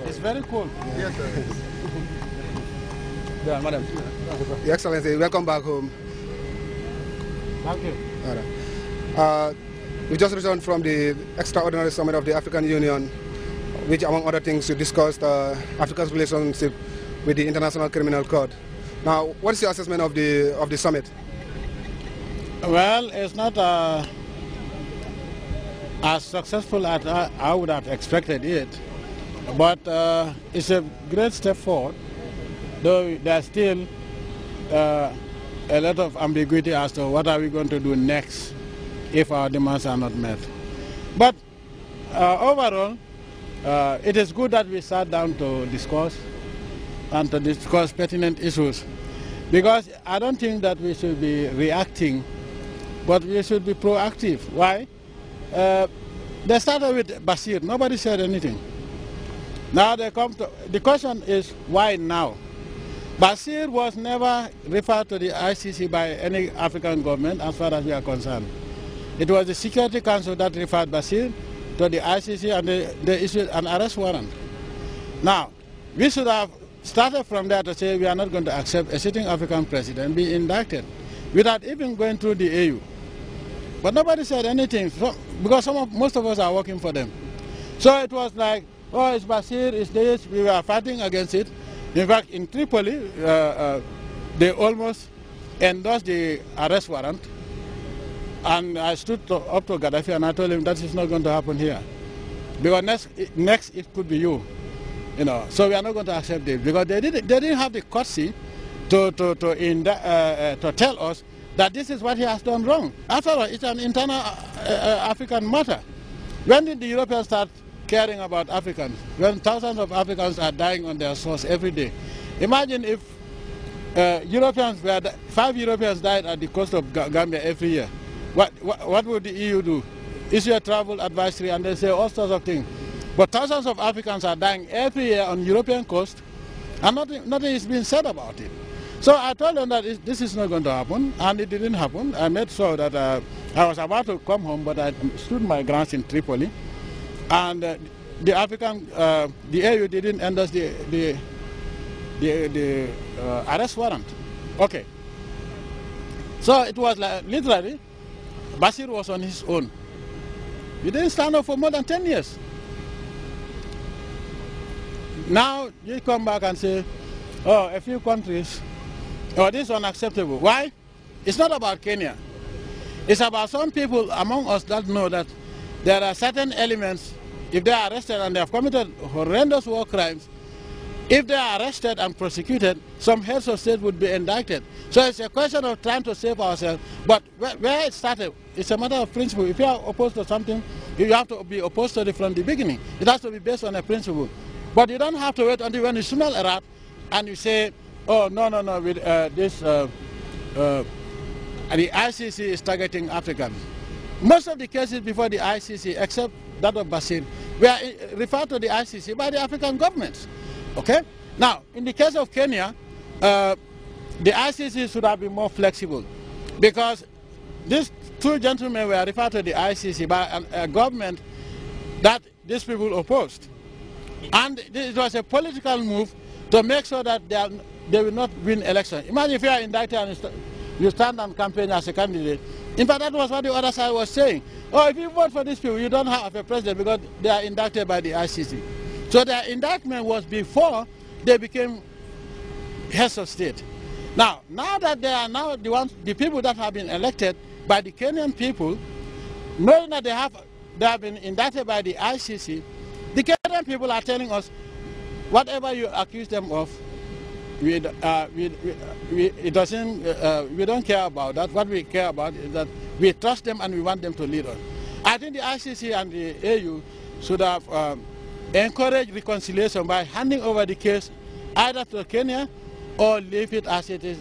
It's very cool. Yes, sir. Yeah, madam. Your Excellency, welcome back home. Thank you. All right. We just returned from the extraordinary summit of the African Union, which, among other things, we discussed Africa's relationship with the International Criminal Court. Now, what is your assessment of the summit? Well, it's not as successful as I would have expected it, but it's a great step forward, though there's still a lot of ambiguity as to what are we going to do next if our demands are not met. But overall, it is good that we sat down to discuss pertinent issues, because I don't think that we should be reacting, but we should be proactive. Why? They started with Bashir. Nobody said anything. Now they come to, the question is, why now? Bashir was never referred to the ICC by any African government as far as we are concerned. It was the Security Council that referred Bashir to the ICC, and they issued an arrest warrant. Now, we should have started from there to say we are not going to accept a sitting African president be indicted without even going through the AU. But nobody said anything, because most of us are working for them. So it was like, oh, it's Bashir, it's this, we were fighting against it. In fact, in Tripoli, they almost endorsed the arrest warrant. And I stood up to Gaddafi and I told him that is not going to happen here. Because next it could be you. You know, so we are not going to accept it, because they didn't have the courtesy to tell us that this is what he has done wrong. After all, it's an internal African matter. When did the Europeans start caring about Africans? When thousands of Africans are dying on their shores every day. Imagine if 5 Europeans died at the coast of Gambia every year. What would the EU do? Issue a travel advisory and they say all sorts of things. But thousands of Africans are dying every year on European coast, and nothing is being said about it. So I told them that this is not going to happen, and it didn't happen. I made sure that I was about to come home, but I stood my ground in Tripoli, and the AU didn't endorse the arrest warrant. Okay. So it was like, literally, Bashir was on his own. He didn't stand up for more than 10 years. Now you come back and say, oh, a few countries, oh, this is unacceptable. Why? It's not about Kenya. It's about some people among us that know that there are certain elements, if they are arrested and they have committed horrendous war crimes, if they are arrested and prosecuted, some heads of state would be indicted. So it's a question of trying to save ourselves. But where it started, it's a matter of principle. If you are opposed to something, you have to be opposed to it from the beginning. It has to be based on a principle. But you don't have to wait until when you smell a rat and you say, oh, no, with the ICC is targeting Africans. Most of the cases before the ICC, except that of Bashir, were referred to the ICC by the African governments. Okay? Now, in the case of Kenya, the ICC should have been more flexible, because these two gentlemen were referred to the ICC by a government that these people opposed. And it was a political move to make sure that they will not win election. Imagine if you are indicted and you stand and campaign as a candidate. In fact, that was what the other side was saying. Oh, if you vote for these people, you don't have a president because they are indicted by the ICC. So their indictment was before they became heads of state. Now that they are now the people that have been elected by the Kenyan people, knowing that they have been indicted by the ICC, the Kenyan people are telling us, whatever you accuse them of, we don't care about that. What we care about is that we trust them and we want them to lead us. I think the ICC and the AU should have encouraged reconciliation by handing over the case either to Kenya or leave it as it is,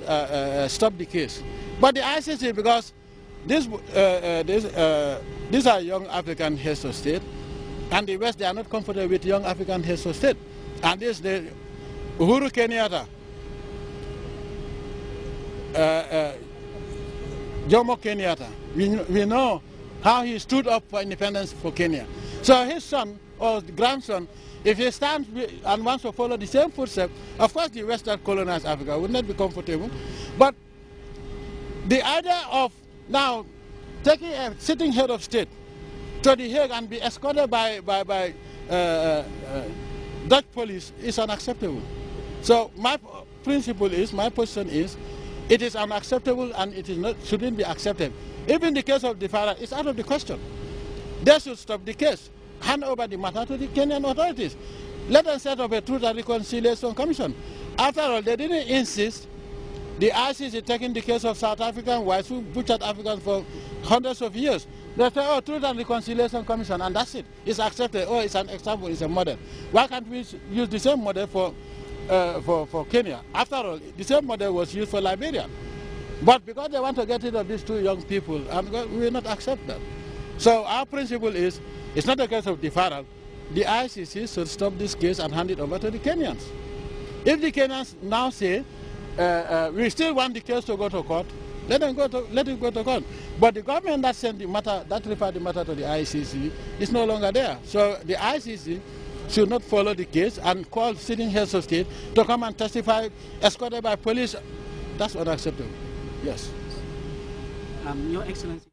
stop the case. But the ICC, because these are young African heads of state, and the West, they are not comfortable with young African heads of state. And Uhuru Kenyatta, Jomo Kenyatta, we know how he stood up for independence for Kenya. So his son or grandson, if he stands and wants to follow the same footsteps, of course the West that colonized Africa would not be comfortable. But the idea of now taking a sitting head of state to the Hague and be escorted by Dutch police is unacceptable. So my principle is, my position is, it is unacceptable and it is not, shouldn't be accepted. Even the case of the father, it's out of the question. They should stop the case, hand over the matter to the Kenyan authorities. Let them set up a Truth and Reconciliation Commission. After all, they didn't insist. The ICC taking the case of South African whites who butchered Africans for hundreds of years. They say, oh, Truth and Reconciliation Commission, and that's it. It's accepted. Oh, it's an example, it's a model. Why can't we use the same model for Kenya? After all, the same model was used for Liberia. But because they want to get rid of these two young people, we will not accept that. So our principle is, it's not a case of deferral. The ICC should stop this case and hand it over to the Kenyans. If the Kenyans now say, we still want the case to go to court, let it go to court. But the government that sent the matter, that referred the matter to the ICC, is no longer there. So the ICC should not follow the case and call sitting heads of state to come and testify, escorted by police. That's unacceptable. Yes. Your Excellency.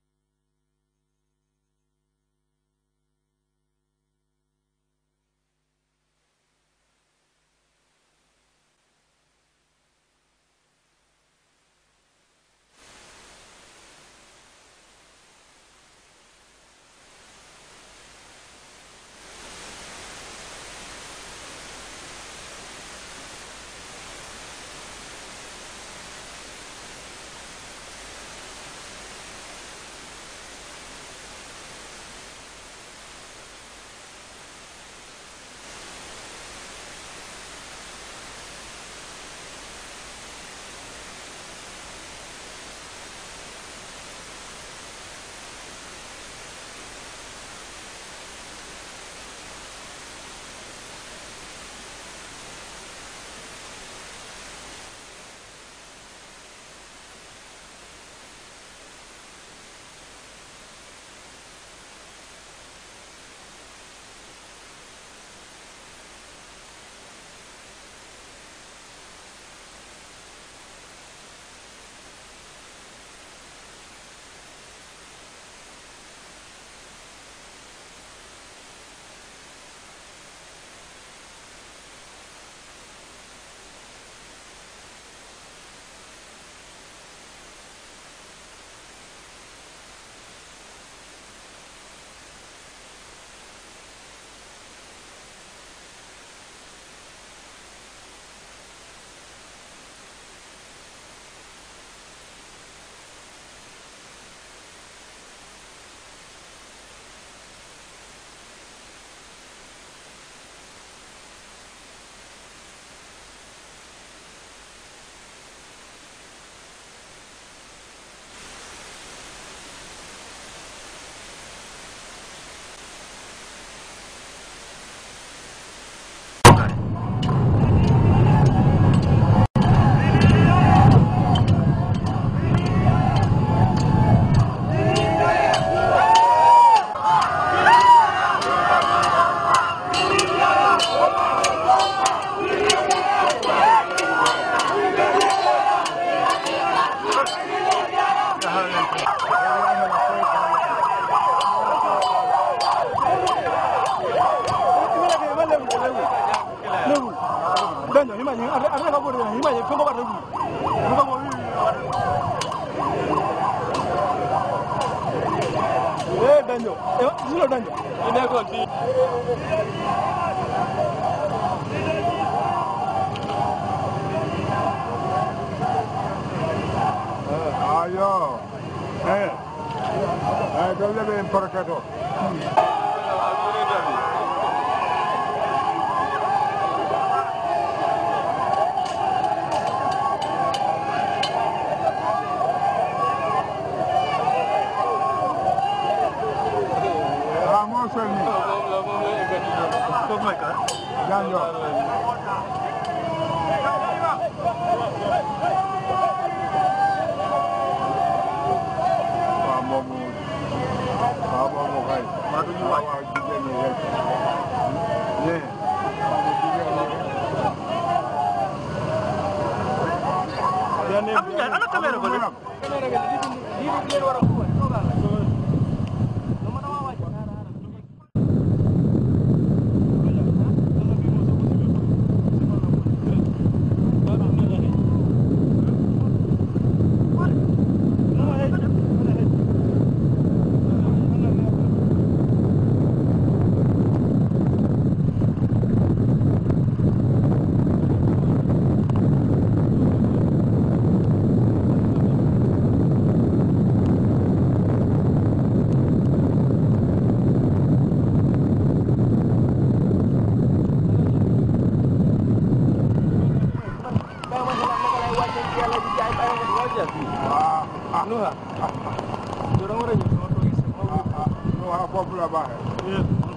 Ana kamera ko popular ba. Yeah.